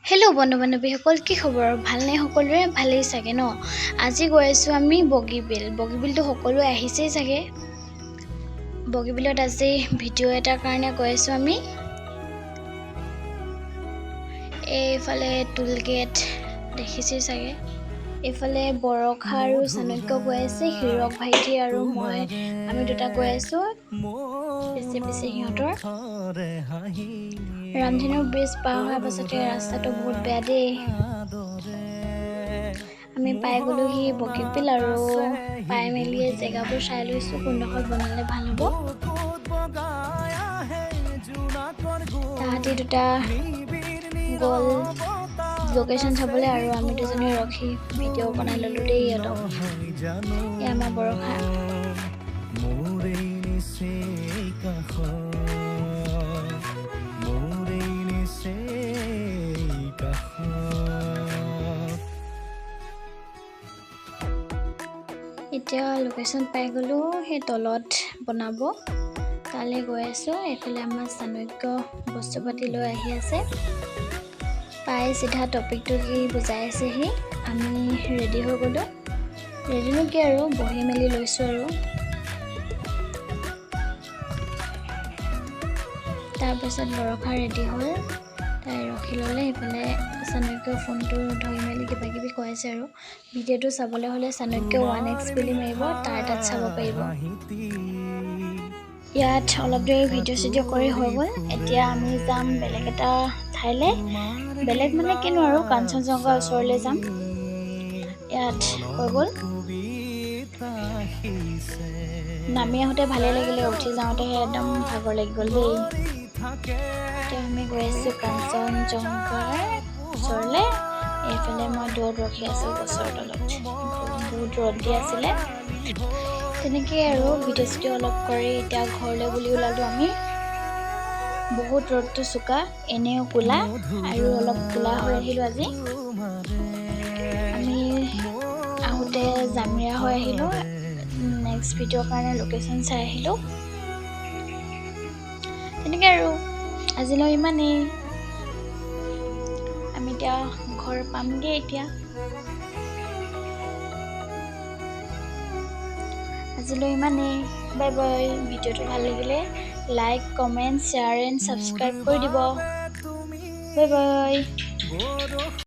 Hello' বন্ধু বান্ধৱীসকল, কি খবৰ? ভালনে? সকলোৰে ভালেই চাগে ন? আজি গৈ আছোঁ আমি বগীবিলটো সকলোৱে আহিছেই চাগে। বগীবিলত আজি ভিডিঅ' এটাৰ কাৰণে গৈ আছোঁ আমি। এইফালে টুলগেট দেখিছেই চাগে। এইফালে বৰষা আৰু চাণক্য গৈ আছে, হীৰক ভাইটি আৰু আমি দুটা গৈ আছোঁ পিছে সিহঁতৰ। ৰামধেনু ব্ৰিজ পাৰ হোৱাৰ পাছতে ৰাস্তাটো বহুত বেয়া দেই। আমি পাই গ'লোহি বগীবিল আৰু পাই মেলি জেগাবোৰ চাই লৈছোঁ কোনডোখৰত বনালে ভাল হ'ব। তাহাঁতি দুটা গ'ল লোকেশ্যন চাবলৈ আৰু আমি দুজনী ৰখি ভিডিঅ' বনাই ল'লোঁ দেই অলপ। এয়া আমাৰ বৰষা। এতিয়া লোকেশ্যন পাই গ'লোঁ, সেই তলত বনাব তালৈ গৈ আছোঁ। এইফালে আমাৰ চাণক্য বস্তু পাতি লৈ আহি আছে। পাই চিধা টপিকটো কি বুজাই আছেহি। আমি ৰেডি হৈ গ'লোঁ। ৰেডিনো কি আৰু বহি মেলি লৈছোঁ আৰু। তাৰপাছত বৰষা ৰেডি হ'ল, তাই ৰখি ল'লে। সেইফালে চাণক্য ফোনটো ধৰি মেলি কিবা কিবি কৈ আছে আৰু। ভিডিঅ'টো চাবলৈ হ'লে চাণক্য 1x বুলি মাৰিব, তাৰ তাত চাব পাৰিব। ইয়াত অলপ দেৰি ভিডিঅ' কৰি হৈ গ'ল। এতিয়া আমি যাম বেলেগ এটা ঠাইলৈ। বেলেগ মানে কিনো আৰু কাঞ্চনজংঘা ওচৰলৈ যাম। ইয়াত হৈ গ'ল। নামি আহোঁতে ভালে লাগিলে, উঠি যাওঁতেহে একদম ভাগৰ লাগি গ'ল দেই। এতিয়া আমি গৈ আছোঁ কাঞ্চনজংঘাৰ ওচৰলৈ। এইফালে মই দূৰত ৰখি আছোঁ গছৰ তলত, বহুত ৰ'দ দি আছিলে। তেনেকেই আৰু ভিডিঅ' অলপ কৰি এতিয়া ঘৰলৈ বুলি ওলালোঁ আমি। বহুত ৰ'দটো চোকা, এনেও ক'লা আৰু অলপ ক'লা হৈ আহিলোঁ আজি। আমি আহোঁতে জামিৰা হৈ আহিলোঁ। নেক্সট ভিডিঅ'ৰ কাৰণে লোকেশ্যন চাই আহিলোঁ। তেনেকৈ আৰু আজিলৈ ইমানেই। আমি এতিয়া ঘৰ পামগৈ এতিয়া। আজিলৈ ইমানেই। Bye bye. ভিডিঅ'টো ভাল লাগিলে like, comment, share and subscribe কৰি দিব। Bye bye.